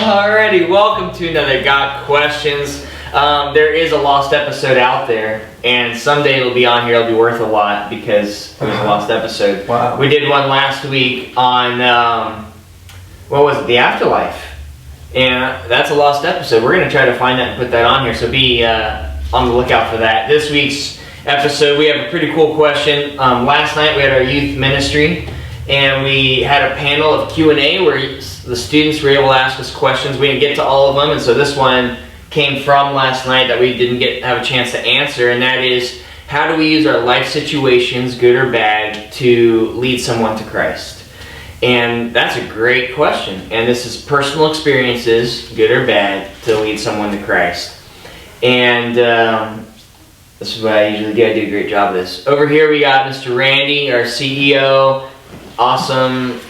Alrighty, welcome to another Got Questions. There is a lost episode out there, and someday it'll be on here. It'll be worth a lot because it was a lost episode. Wow. We did one last week on, what was it, the afterlife. And that's a lost episode. We're going to try to find that and put that on here, so be on the lookout for that. This week's episode, we have a pretty cool question. Last night we had our youth ministry, and we had a panel of Q&A where the students were able to ask us questions. We didn't get to all of them, and so this one came from last night that we didn't have a chance to answer, and that is, how do we use our life situations, good or bad, to lead someone to Christ? And that's a great question. And this is personal experiences, good or bad, to lead someone to Christ. And this is what I usually do. I do a great job of this. Over here we got Mr. Randy, our CEO, awesome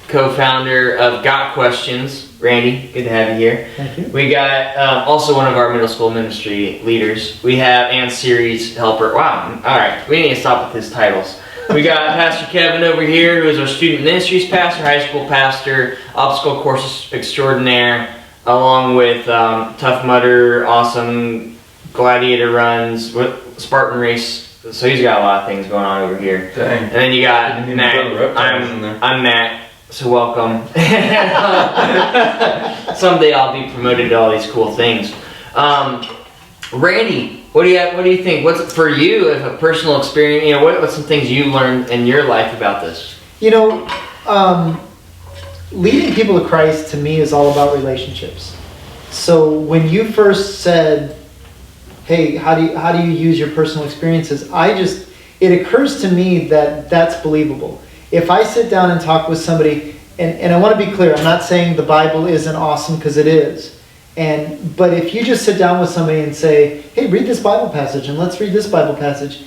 co-founder of Got Questions. Randy, good to have you here. Thank you. We got also one of our middle school ministry leaders. We have and series helper. Wow. All right. We need to stop with his titles. We got Pastor Kevin over here, who is our student ministries pastor, high school pastor, obstacle course extraordinaire, along with Tough Mudder, awesome gladiator runs, Spartan race. So he's got a lot of things going on over here. Dang. And then you got Matt. I'm Matt. So welcome. Someday I'll be promoted to all these cool things. Randy, what do you think? What's for you as a personal experience? You know, what's some things you learned in your life about this? You know, leading people to Christ to me is all about relationships. So when you first said, "Hey, how do you use your personal experiences?" It occurs to me that that's believable. If I sit down and talk with somebody, and I want to be clear, I'm not saying the Bible isn't awesome, because it is. But if you just sit down with somebody and say, "Hey, read this Bible passage, and let's read this Bible passage,"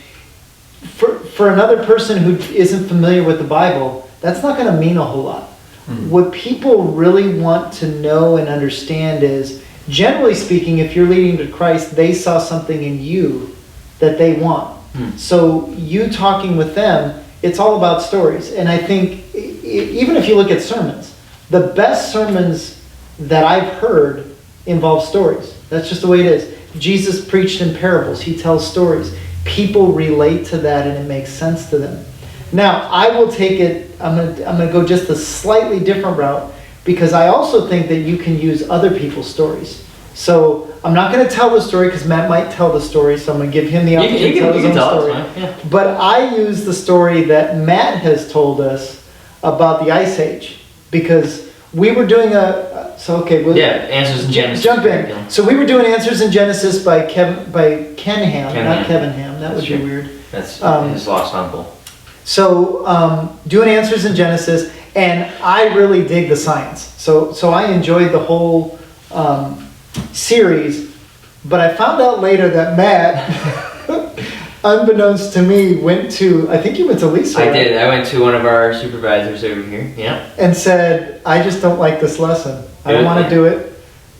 for another person who isn't familiar with the Bible, that's not going to mean a whole lot. Mm-hmm. What people really want to know and understand is, generally speaking, if you're leading to Christ, they saw something in you that they want. Mm-hmm. So you talking with them, it's all about stories. And I think, even if you look at sermons, the best sermons that I've heard involve stories. That's just the way it is. Jesus preached in parables. He tells stories. People relate to that, and it makes sense to them. Now, I will take it, I'm going to go just a slightly different route, because I also think that you can use other people's stories. So I'm not going to tell the story, because Matt might tell the story, so I'm going to give him the opportunity to tell his own story. Yeah. But I use the story that Matt has told us about the Ice Age, because we were doing Answers in Genesis. Jump in. So we were doing Answers in Genesis by Ken Ham, not Kevin Ham. That would be weird. That's his lost uncle. So doing Answers in Genesis, and I really dig the science. So I enjoyed the whole series, but I found out later that Matt, unbeknownst to me, I think you went to Lisa. I did. I went to one of our supervisors over here. Yeah. And said, "I just don't like this lesson. I don't want to do it."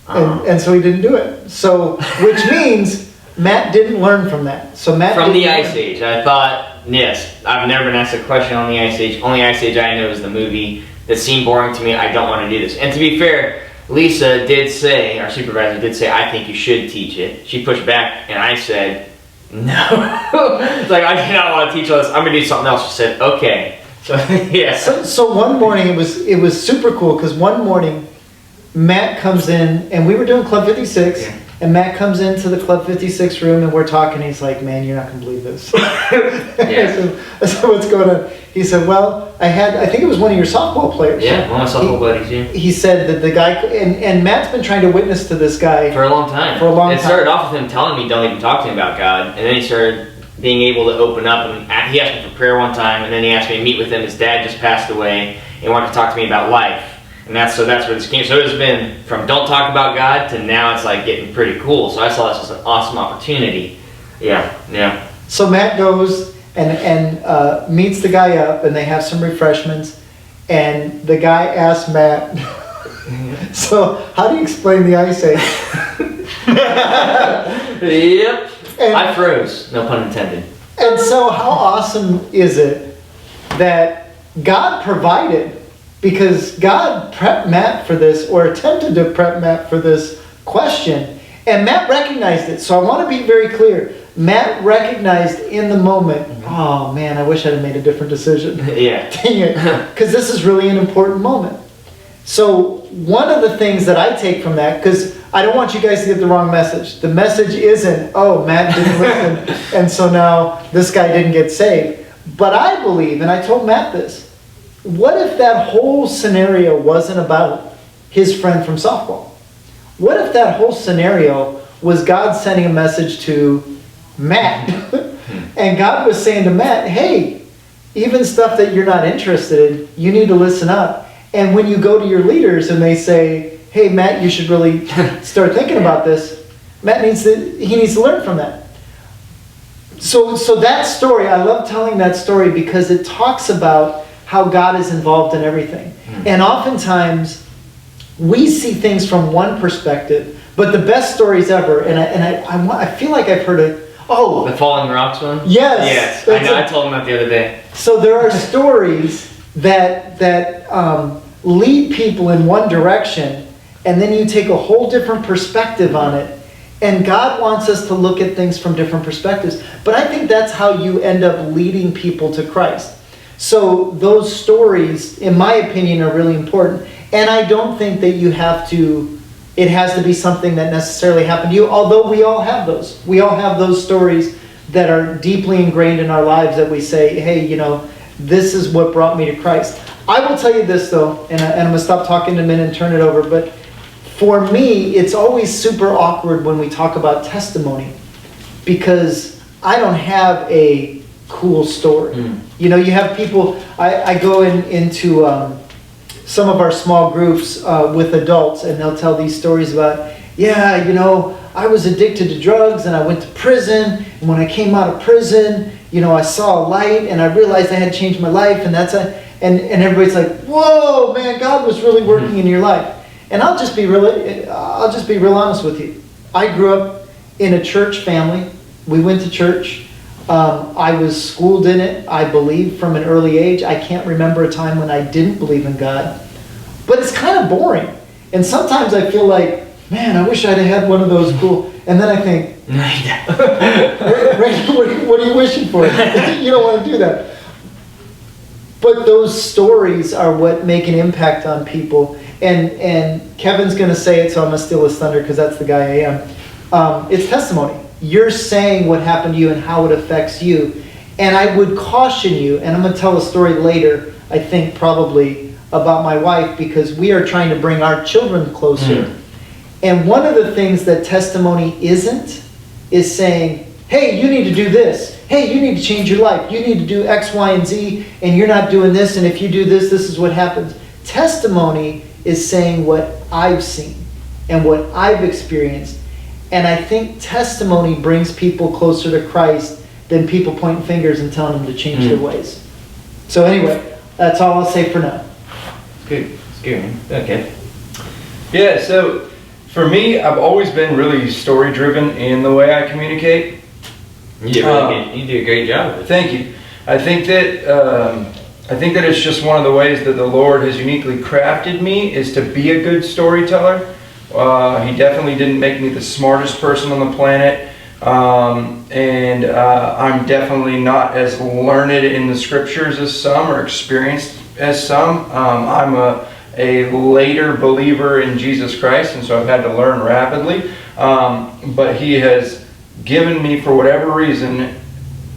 And so he didn't do it. So, which means Matt didn't learn from that. So Matt from the Ice Age. I thought, yes, I've never been asked a question on the Ice Age. Only Ice Age I know is the movie. That seemed boring to me. I don't want to do this. And to be fair, Lisa did say, our supervisor did say, "I think you should teach it." She pushed back, and I said, "No." It's like, I do not want to teach all this. I'm going to do something else. She said, "Okay." So, yeah. So one morning, it was super cool, because one morning, Matt comes in, and we were doing Club 56, yeah. And Matt comes into the Club 56 room, and we're talking. He's like, "Man, you're not going to believe this." Yeah. I said, "What's going on?" He said, "Well, I think it was one of your softball players." Yeah, one of my softball buddies, yeah. He said that the guy, and Matt's been trying to witness to this guy for a long time. It started off with him telling me, "Don't even talk to me about God," and then he started being able to open up, and he asked me for prayer one time, and then he asked me to meet with him. His dad just passed away, and he wanted to talk to me about life. And that's where this came. So it's been from don't talk about God to now it's like getting pretty cool. So I saw this as an awesome opportunity. Yeah. So Matt goes and meets the guy up, and they have some refreshments. And the guy asks Matt, "So how do you explain the Ice Age?" Yep. I froze. No pun intended. And so how awesome is it that God provided because God prepped Matt for this, or attempted to prep Matt for this question, and Matt recognized it. So I want to be very clear. Matt recognized in the moment, oh man, I wish I'd have made a different decision. Yeah. Dang it. Because this is really an important moment. So one of the things that I take from that, because I don't want you guys to get the wrong message. The message isn't, oh, Matt didn't listen, and so now this guy didn't get saved. But I believe, and I told Matt this, what if that whole scenario wasn't about his friend from softball? What if that whole scenario was God sending a message to Matt? And God was saying to Matt, hey, even stuff that you're not interested in, you need to listen up. And when you go to your leaders and they say, hey, Matt, you should really start thinking about this, Matt needs to learn from that. So that story, I love telling that story because it talks about how God is involved in everything. And oftentimes, we see things from one perspective, but the best stories ever, and I feel like I've heard it. Oh, The Falling Rocks one? Yes. Yes. I know. I told him that the other day. So there are stories that lead people in one direction, and then you take a whole different perspective on it. And God wants us to look at things from different perspectives. But I think that's how you end up leading people to Christ. So those stories, in my opinion, are really important. And I don't think that it has to be something that necessarily happened to you, although we all have those. We all have those stories that are deeply ingrained in our lives that we say, hey, this is what brought me to Christ. I will tell you this, though, and I'm going to stop talking in a minute and turn it over, but for me, it's always super awkward when we talk about testimony because I don't have a cool story. You have people, I go into some of our small groups with adults, and they'll tell these stories about, I was addicted to drugs and I went to prison, and when I came out of prison, I saw a light and I realized I had changed my life, and and everybody's like, whoa, man, God was really working in your life. And I'll just be real honest with you. I grew up in a church family. We went to church. I was schooled in it, I believe, from an early age. I can't remember a time when I didn't believe in God. But it's kind of boring. And sometimes I feel like, man, I wish I'd have had one of those cool. And then I think, Ray, what are you wishing for? You don't want to do that. But those stories are what make an impact on people. And Kevin's going to say it, so I'm going to steal his thunder because that's the guy I am. It's testimony. You're saying what happened to you and how it affects you. And I would caution you, and I'm going to tell a story later, I think probably, about my wife, because we are trying to bring our children closer. And one of the things that testimony isn't is saying, hey, you need to do this. Hey, you need to change your life. You need to do X, Y, and Z, and you're not doing this, and if you do this, this is what happens. Testimony is saying what I've seen and what I've experienced. And I think testimony brings people closer to Christ than people pointing fingers and telling them to change their ways. So anyway, that's all I'll say for now. Good. It's good, man. Okay. Yeah, so for me, I've always been really story-driven in the way I communicate. You do a great job of it. Thank you. I think that it's just one of the ways that the Lord has uniquely crafted me is to be a good storyteller. He definitely didn't make me the smartest person on the planet. And I'm definitely not as learned in the scriptures as some or experienced as some. I'm a later believer in Jesus Christ, and so I've had to learn rapidly. But He has given me, for whatever reason,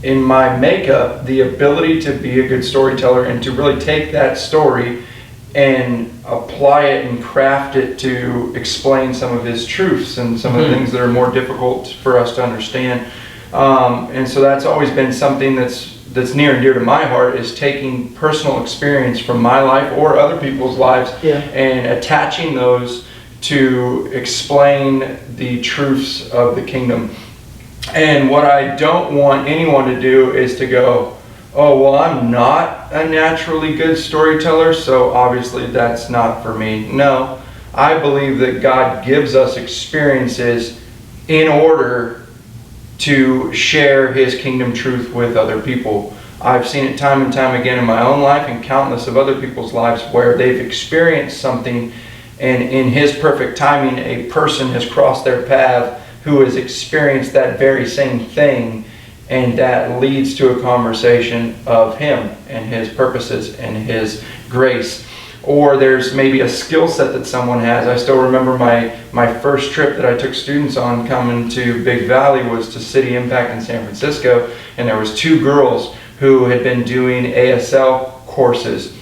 in my makeup, the ability to be a good storyteller and to really take that story and apply it and craft it to explain some of His truths and some of the things that are more difficult for us to understand. And so that's always been something that's near and dear to my heart, is taking personal experience from my life or other people's lives and attaching those to explain the truths of the kingdom. And what I don't want anyone to do is to go, oh, well, I'm not a naturally good storyteller, so obviously that's not for me. No, I believe that God gives us experiences in order to share His kingdom truth with other people. I've seen it time and time again in my own life and countless of other people's lives where they've experienced something, and in His perfect timing, a person has crossed their path who has experienced that very same thing, and that leads to a conversation of Him and His purposes and His grace. Or there's maybe a skill set that someone has. I still remember my first trip that I took students on coming to Big Valley was to City Impact in San Francisco, and there was 2 girls who had been doing ASL courses,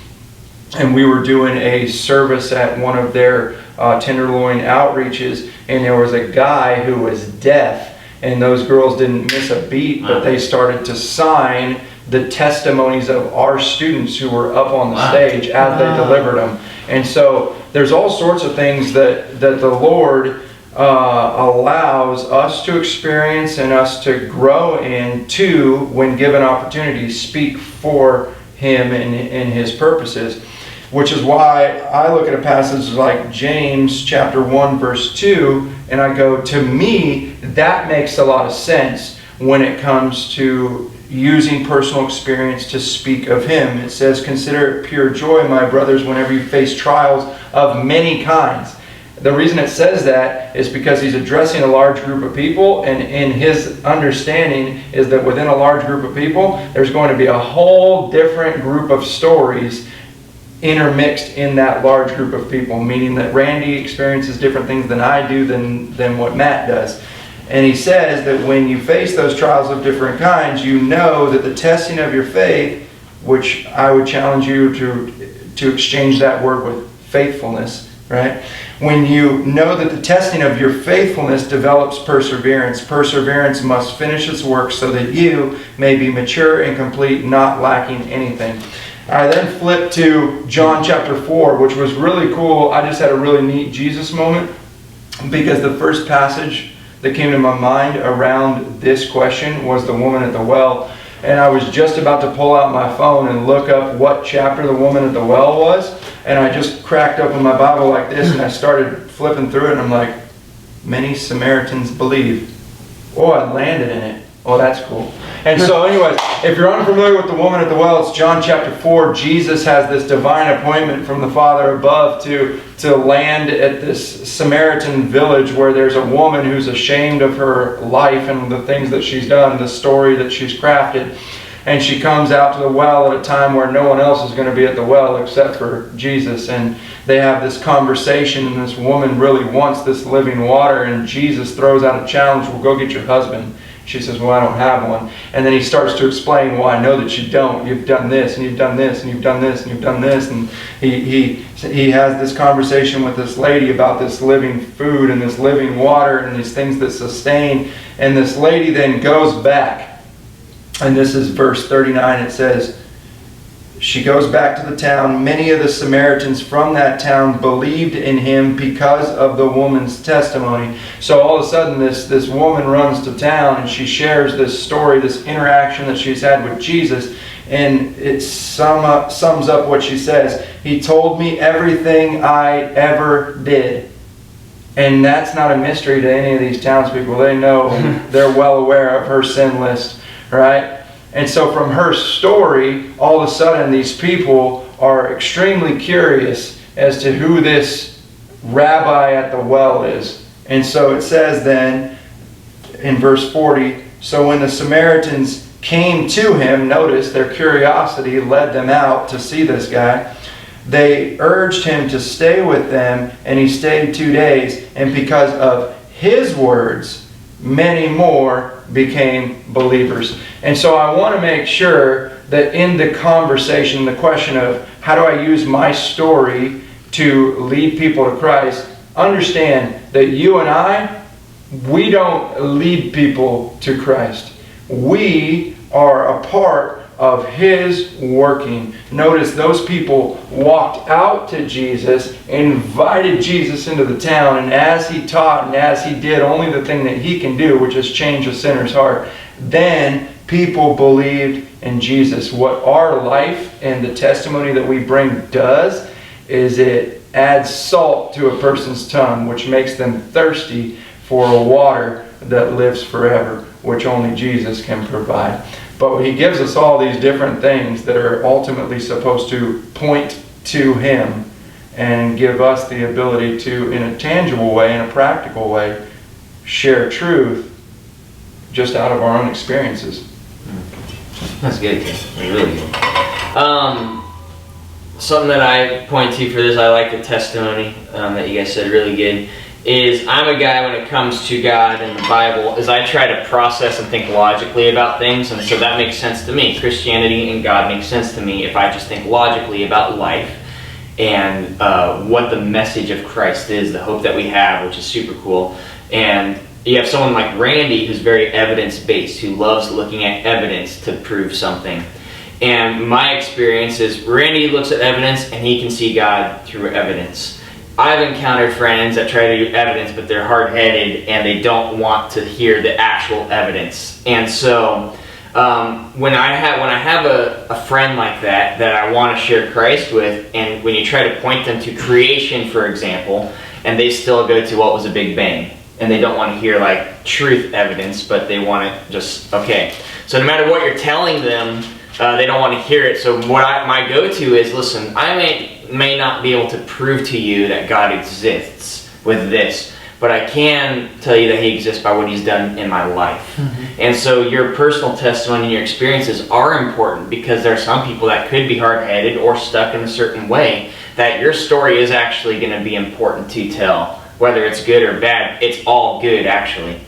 and we were doing a service at one of their Tenderloin outreaches, and there was a guy who was deaf, and those girls didn't miss a beat, but they started to sign the testimonies of our students who were up on the stage as they delivered them. And so there's all sorts of things that the Lord allows us to experience and us to grow into when given opportunities, speak for Him and His purposes. Which is why I look at a passage like James chapter 1 verse 2 and I go, to me, that makes a lot of sense when it comes to using personal experience to speak of Him. It says, consider it pure joy, my brothers, whenever you face trials of many kinds. The reason it says that is because he's addressing a large group of people, and in his understanding is that within a large group of people, there's going to be a whole different group of stories intermixed in that large group of people, meaning that Randy experiences different things than I do than what Matt does. And he says that when you face those trials of different kinds, you know that the testing of your faith, which I would challenge you to exchange that word with faithfulness, right? When you know that the testing of your faithfulness develops perseverance, perseverance must finish its work so that you may be mature and complete, not lacking anything. I then flipped to John chapter 4, which was really cool. I just had a really neat Jesus moment, because the first passage that came to my mind around this question was the woman at the well. And I was just about to pull out my phone and look up what chapter the woman at the well was. And I just cracked open my Bible like this and I started flipping through it, and I'm like, many Samaritans believe. Oh, I landed in it. Oh, that's cool. And so anyways, if you're unfamiliar with the woman at the well, it's John chapter 4. Jesus has this divine appointment from the Father above to land at this Samaritan village where there's a woman who's ashamed of her life and the things that she's done, the story that she's crafted. And she comes out to the well at a time where no one else is going to be at the well except for Jesus. And they have this conversation, and this woman really wants this living water, and Jesus throws out a challenge, well, go get your husband. She says, well, I don't have one. And then he starts to explain, well, I know that you don't. You've done this, and you've done this, and you've done this, and you've done this. And he has this conversation with this lady about this living food and this living water and these things that sustain. And this lady then goes back. And this is verse 39. It says, she goes back to the town. Many of the Samaritans from that town believed in him because of the woman's testimony. So all of a sudden this woman runs to town and she shares this story, this interaction that she's had with Jesus. And it sums up what she says. He told me everything I ever did. And that's not a mystery to any of these townspeople. They know, they're well aware of her sin list, right? And so from her story, all of a sudden these people are extremely curious as to who this rabbi at the well is. And so it says then in verse 40, so when the Samaritans came to him, notice their curiosity led them out to see this guy. They urged him to stay with them, and he stayed 2 days. And because of his words, many more became believers. And so I want to make sure that in the conversation, the question of how do I use my story to lead people to Christ, understand that you and I, we don't lead people to Christ. We are a part of his working. Notice those people walked out to Jesus, invited Jesus into the town, and as he taught and as he did only the thing that he can do, which is change a sinner's heart, then people believed in Jesus. What our life and the testimony that we bring does is it adds salt to a person's tongue, which makes them thirsty for a water that lives forever, which only Jesus can provide. But he gives us all these different things that are ultimately supposed to point to him and give us the ability to, in a tangible way, in a practical way, share truth just out of our own experiences. That's good. That's really good. Something that I point to for this, I like the testimony that you guys said, really good, is I'm a guy when it comes to God and the Bible, is I try to process and think logically about things, and so that makes sense to me. Christianity and God makes sense to me if I just think logically about life and what the message of Christ is, the hope that we have, which is super cool. And you have someone like Randy who's very evidence-based, who loves looking at evidence to prove something. And my experience is Randy looks at evidence and he can see God through evidence. I've encountered friends that try to do evidence, but they're hard-headed and they don't want to hear the actual evidence. And so when I have a friend like that I want to share Christ with, and when you try to point them to creation, for example, and they still go to what was a Big Bang, and they don't want to hear like truth evidence, but they want it just, okay. So no matter what you're telling them, they don't want to hear it. So my go-to is, listen, I may not be able to prove to you that God exists with this, but I can tell you that he exists by what he's done in my life. Mm-hmm. And so your personal testimony and your experiences are important, because there are some people that could be hard-headed or stuck in a certain way, that your story is actually going to be important to tell. Whether it's good or bad, it's all good, actually.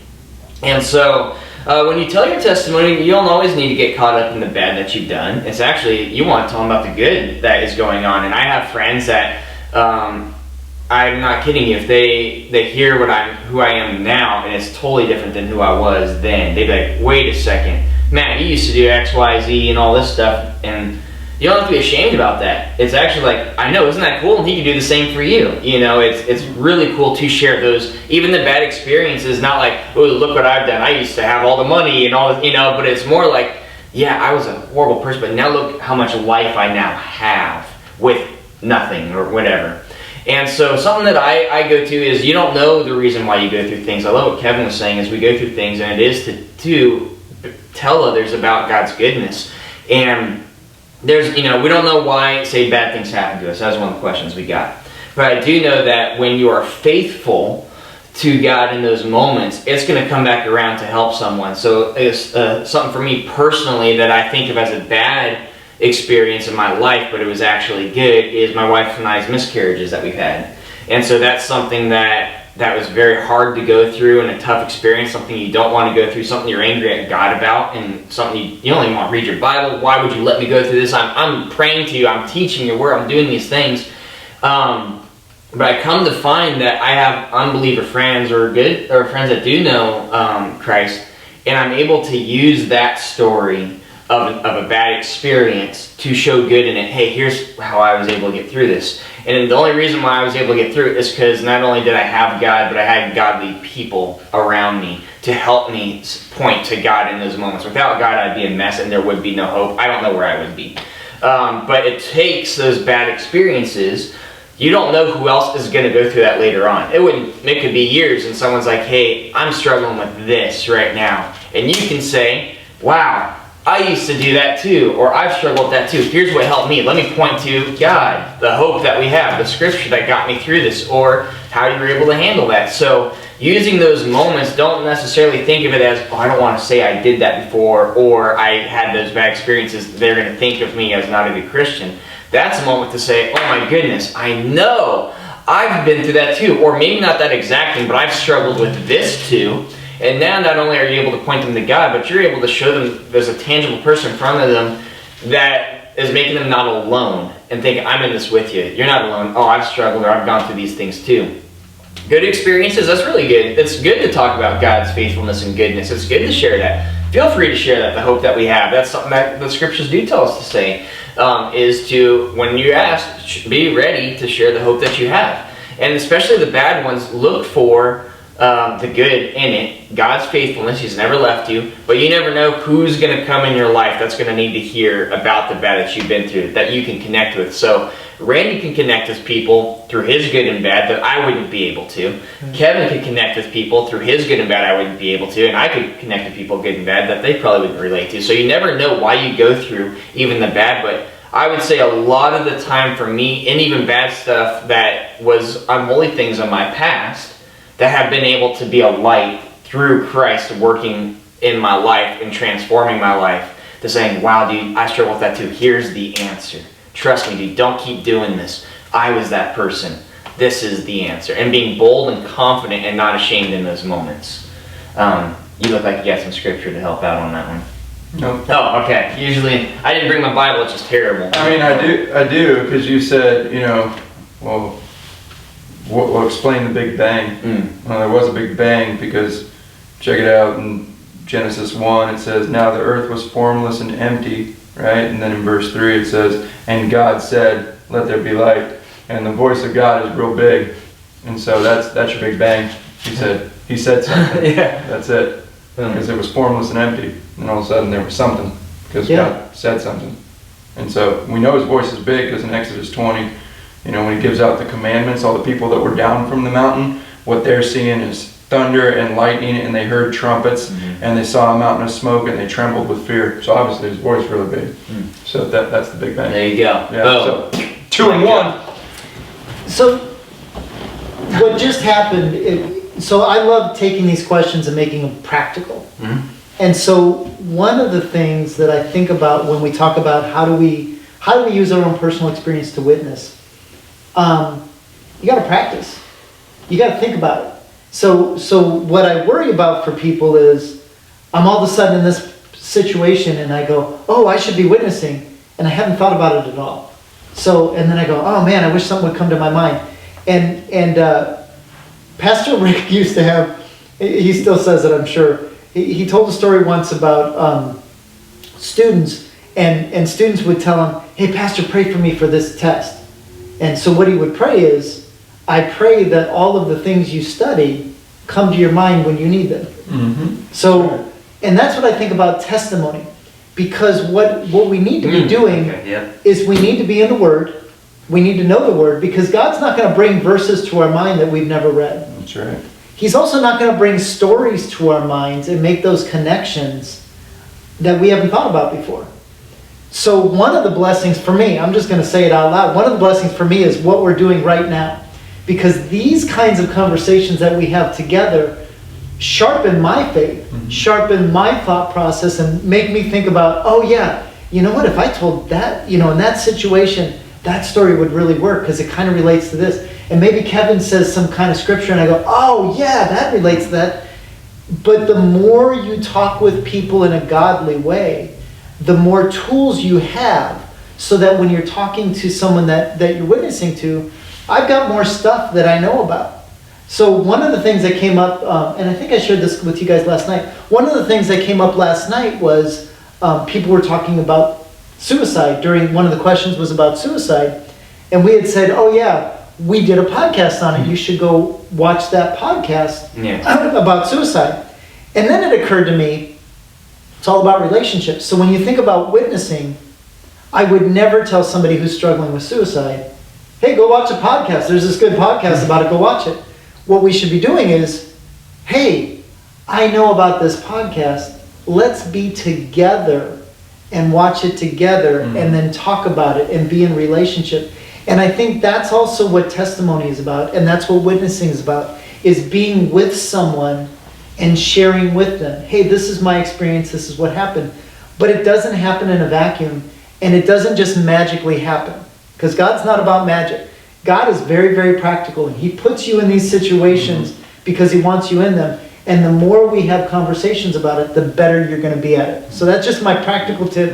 And so when you tell your testimony, you don't always need to get caught up in the bad that you've done. It's actually, you want to tell them about the good that is going on. And I have friends that, I'm not kidding you, if they hear who I am now, and it's totally different than who I was then, they'd be like, wait a second, Matt, you used to do X, Y, Z and all this stuff, and you don't have to be ashamed about that. It's actually like, I know, isn't that cool? And he can do the same for you. You know, it's really cool to share those, even the bad experiences, not like, oh, look what I've done. I used to have all the money and all, you know, but it's more like, yeah, I was a horrible person, but now look how much life I now have with nothing or whatever. And so something that I go to is, you don't know the reason why you go through things. I love what Kevin was saying, is we go through things, and it is to tell others about God's goodness. And there's, you know, we don't know why, say, bad things happen to us. That was one of the questions we got. But I do know that when you are faithful to God in those moments, it's going to come back around to help someone. So it's something for me personally that I think of as a bad experience in my life, but it was actually good, is my wife and I's miscarriages that we've had. And so that's something that was very hard to go through, and a tough experience, something you don't want to go through, something you're angry at God about, and something you don't even want to read your Bible. Why would you let me go through this? I'm praying to you, I'm teaching your word, I'm doing these things. But I come to find that I have unbeliever friends or friends that do know Christ, and I'm able to use that story of a bad experience to show good in it. Hey, here's how I was able to get through this. And the only reason why I was able to get through it is because not only did I have God, but I had godly people around me to help me point to God in those moments. Without God, I'd be a mess and there would be no hope. I don't know where I would be. But it takes those bad experiences. You don't know who else is going to go through that later on. It could be years, and someone's like, hey, I'm struggling with this right now. And you can say, wow, I used to do that too, or I've struggled with that too. Here's what helped me. Let me point to God, the hope that we have, the scripture that got me through this, or how you were able to handle that. So using those moments, don't necessarily think of it as, oh, I don't want to say I did that before, or I had those bad experiences. They're going to think of me as not a good Christian. That's a moment to say, oh my goodness, I know I've been through that too. Or maybe not that exact thing, but I've struggled with this too. And now not only are you able to point them to God, but you're able to show them there's a tangible person in front of them that is making them not alone. And think, I'm in this with you. You're not alone. Oh, I've struggled, or I've gone through these things too. Good experiences, that's really good. It's good to talk about God's faithfulness and goodness. It's good to share that. Feel free to share that, the hope that we have. That's something that the scriptures do tell us to say, is to, when you ask, be ready to share the hope that you have. And especially the bad ones, look for the good in it, God's faithfulness, He's never left you, but you never know who's going to come in your life that's going to need to hear about the bad that you've been through, that you can connect with. So Randy can connect with people through his good and bad that I wouldn't be able to. Kevin can connect with people through his good and bad I wouldn't be able to, and I could connect with people good and bad that they probably wouldn't relate to. So you never know why you go through even the bad, but I would say a lot of the time for me, and even bad stuff that was unholy things in my past, that have been able to be a light through Christ working in my life and transforming my life, to saying, wow, dude, I struggle with that too. Here's the answer. Trust me, dude, don't keep doing this. I was that person. This is the answer. And being bold and confident and not ashamed in those moments. You look like you got some scripture to help out on that one. No. Oh, okay. Usually, I didn't bring my Bible, it's just terrible. I mean, I do, because you said, well, we'll explain the Big Bang. Well, there was a Big Bang, because check it out in Genesis 1, it says, now the earth was formless and empty, right? And then in verse 3 it says, and God said, let there be light. And the voice of God is real big. And so that's your Big Bang. He said something. Yeah. That's it. Because it was formless and empty. And all of a sudden there was something, because God said something. And so we know His voice is big, because in Exodus 20, when He gives out the commandments, all the people that were down from the mountain, what they're seeing is thunder and lightning, and they heard trumpets, and they saw a mountain of smoke, and they trembled with fear. So obviously His voice is really big. So that's the Big Bang. There you go. Yeah, Boom. so 2 and 1. So what just happened, so I love taking these questions and making them practical. And so one of the things that I think about when we talk about how do we use our own personal experience to witness, you got to practice. You got to think about it. So what I worry about for people is I'm all of a sudden in this situation and I go, oh, I should be witnessing, and I haven't thought about it at all. So, and then I go, oh man, I wish something would come to my mind. And Pastor Rick used to have, he still says it, I'm sure. He told a story once about students, and students would tell him, hey, Pastor, pray for me for this test. And so what he would pray is, I pray that all of the things you study come to your mind when you need them. So, and that's what I think about testimony. Because what we need to be doing is we need to be in the Word. We need to know the Word, because God's not going to bring verses to our mind that we've never read. That's right. He's also not going to bring stories to our minds and make those connections that we haven't thought about before. So one of the blessings for me, I'm just going to say it out loud, one of the blessings for me is what we're doing right now. Because these kinds of conversations that we have together sharpen my faith, sharpen my thought process, and make me think about, oh yeah, you know what, if I told that, in that situation, that story would really work because it kind of relates to this. And maybe Kevin says some kind of scripture and I go, oh yeah, that relates to that. But the more you talk with people in a godly way, the more tools you have, so that when you're talking to someone that you're witnessing to, I've got more stuff that I know about. So one of the things that came up, and I think I shared this with you guys last night, one of the things that came up last night was people were talking about suicide. During one of the questions was about suicide. And we had said, oh yeah, we did a podcast on it. You should go watch that podcast about suicide. And then it occurred to me, it's all about relationships. So when you think about witnessing, I would never tell somebody who's struggling with suicide, hey, go watch a podcast. There's this good podcast about it. Go watch it. What we should be doing is, hey, I know about this podcast. Let's be together and watch it together and then talk about it and be in relationship. And I think that's also what testimony is about, and that's what witnessing is about, is being with someone and sharing with them. Hey, this is my experience, this is what happened. But it doesn't happen in a vacuum, and it doesn't just magically happen. Because God's not about magic. God is very, very practical, and He puts you in these situations because He wants you in them. And the more we have conversations about it, the better you're going to be at it. So that's just my practical tip.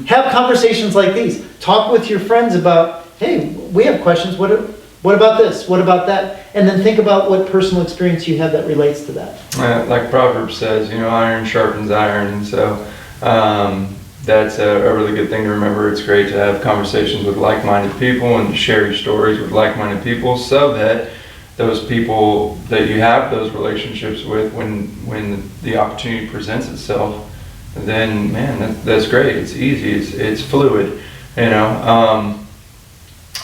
Have conversations like these. Talk with your friends about, hey, we have questions. What about this? What about that? And then think about what personal experience you have that relates to that. Like Proverbs says, iron sharpens iron. And so that's a really good thing to remember. It's great to have conversations with like-minded people and to share your stories with like-minded people, so that those people that you have those relationships with, when the opportunity presents itself, then man, that's great. It's easy. It's fluid.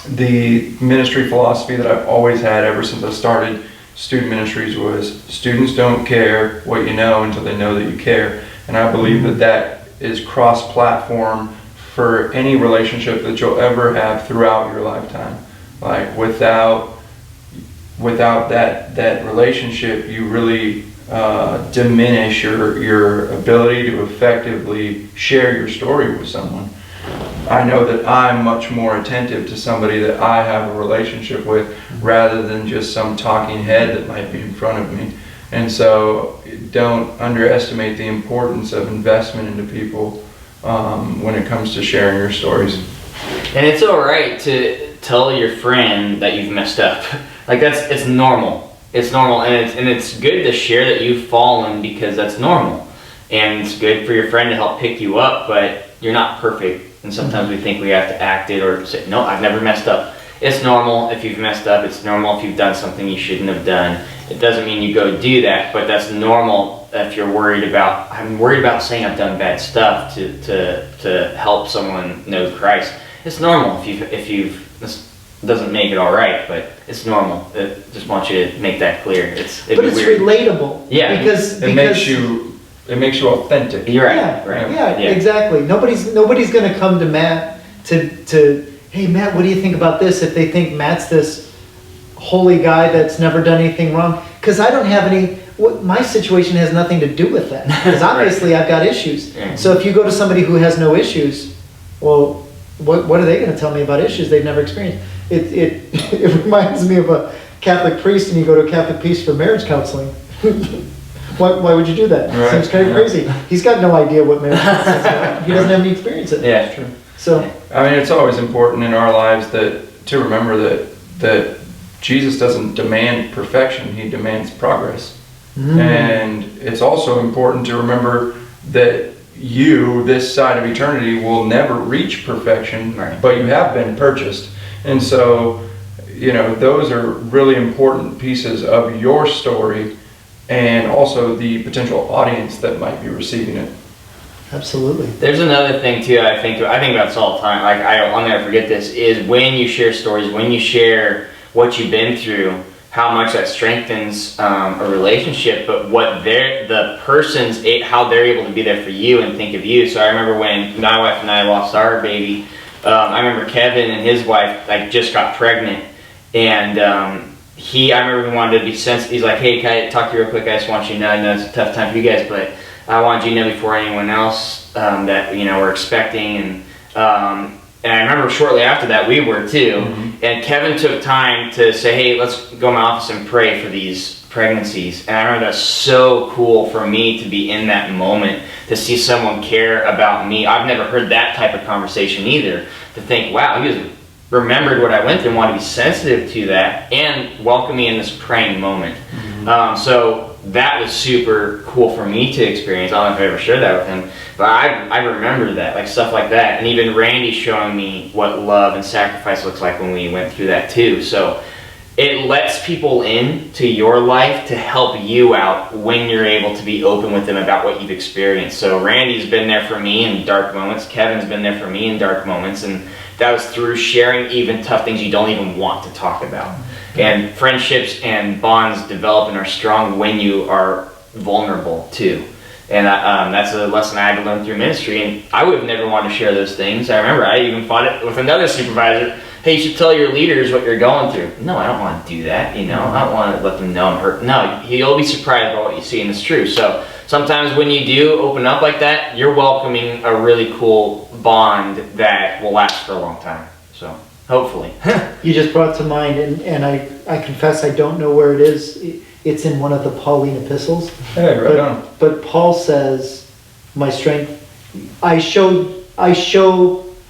The ministry philosophy that I've always had ever since I started student ministries was students don't care what you know until they know that you care. And I believe that is cross-platform for any relationship that you'll ever have throughout your lifetime. Like without that relationship, you really diminish your ability to effectively share your story with someone. I know that I'm much more attentive to somebody that I have a relationship with rather than just some talking head that might be in front of me. And so don't underestimate the importance of investment into people when it comes to sharing your stories. And it's all right to tell your friend that you've messed up. Like it's normal. It's normal, and it's good to share that you've fallen, because that's normal. And it's good for your friend to help pick you up, but you're not perfect. And sometimes we think we have to act it or say, no, I've never messed up. It's normal if you've messed up. It's normal if you've done something you shouldn't have done. It doesn't mean you go do that, but that's normal if you're worried about, I'm worried about saying I've done bad stuff to help someone know Christ. It's normal if you've this doesn't make it all right, but it's normal. Just want you to make that clear. But it's weird. relatable. Yeah. Because It makes you authentic. You're right. Yeah, Right. yeah, exactly. Nobody's going to come to Matt to hey Matt, what do you think about this? If they think Matt's this holy guy that's never done anything wrong, because I don't have any. My situation has nothing to do with that. Because obviously I've got issues. Yeah. So if you go to somebody who has no issues, well, what are they going to tell me about issues they've never experienced? It reminds me of a Catholic priest, and you go to a Catholic priest for marriage counseling. Why would you do that? Right. Seems kind of crazy. He's got no idea what marriage counseling is about. He doesn't have any experience in it. Yeah, true. So, I mean, it's always important in our lives to remember that Jesus doesn't demand perfection, he demands progress. And it's also important to remember that you, this side of eternity, will never reach perfection, Right. but you have been purchased. And so, those are really important pieces of your story, and also the potential audience that might be receiving it. absolutely. There's another thing too. I think about this all the time. Like I'll never forget this. Is when you share stories, when you share what you've been through, how much that strengthens a relationship. But how they're able to be there for you and think of you. So I remember when my wife and I lost our baby. I remember Kevin and his wife just got pregnant, and I remember he wanted to be sensitive. He's like, hey, can I talk to you real quick? I just want you to know, I know it's a tough time for you guys, but I want you to know before anyone else that we're expecting. And I remember shortly after that we were too. And Kevin took time to say, hey, let's go in my office and pray for these pregnancies. And I remember that's so cool for me to be in that moment, to see someone care about me. I've never heard that type of conversation either. To think, wow, he just remembered what I went through and wanted to be sensitive to that and welcome me in this praying moment. So that was super cool for me to experience. I don't know if I ever shared that with him, but I remember that, stuff like that. And even Randy showing me what love and sacrifice looks like when we went through that too. So it lets people into your life to help you out when you're able to be open with them about what you've experienced. So Randy's been there for me in dark moments. Kevin's been there for me in dark moments. And that was through sharing even tough things you don't even want to talk about. And friendships and bonds develop and are strong when you are vulnerable too. And that's a lesson I had to learn through ministry. And I would have never wanted to share those things. I remember I even fought it with another supervisor. Hey, you should tell your leaders what you're going through. No, I don't want to do that. I don't want to let them know I'm hurt. No, you'll be surprised by what you see, and it's true. So sometimes when you do open up like that, you're welcoming a really cool bond that will last for a long time. So hopefully. You just brought to mind, and I confess I don't know where it is. It's in one of the Pauline epistles. Hey, right on. But Paul says, my strength, I show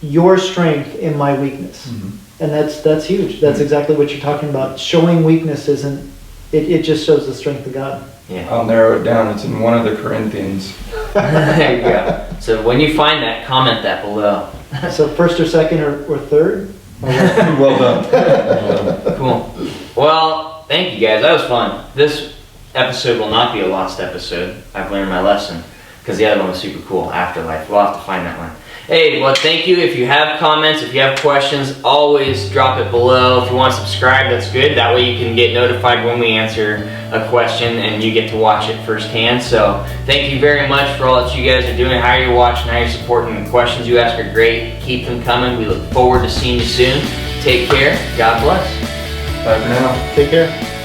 your strength in my weakness. And that's huge. That's exactly what you're talking about. Showing weakness isn't, it just shows the strength of God. Yeah. I'll narrow it down. It's in one of the Corinthians. There you go. So when you find that, comment that below. So first or second or third? Well done. Cool. Well, thank you guys. That was fun. This episode will not be a lost episode. I've learned my lesson because the other one was super cool. Afterlife. We'll have to find that one. Hey, well, thank you. If you have comments, if you have questions, always drop it below. If you want to subscribe, that's good. That way you can get notified when we answer a question and you get to watch it firsthand. So thank you very much for all that you guys are doing, how you're watching, how you're supporting. The questions you ask are great. Keep them coming. We look forward to seeing you soon. Take care. God bless. Bye for now. Take care.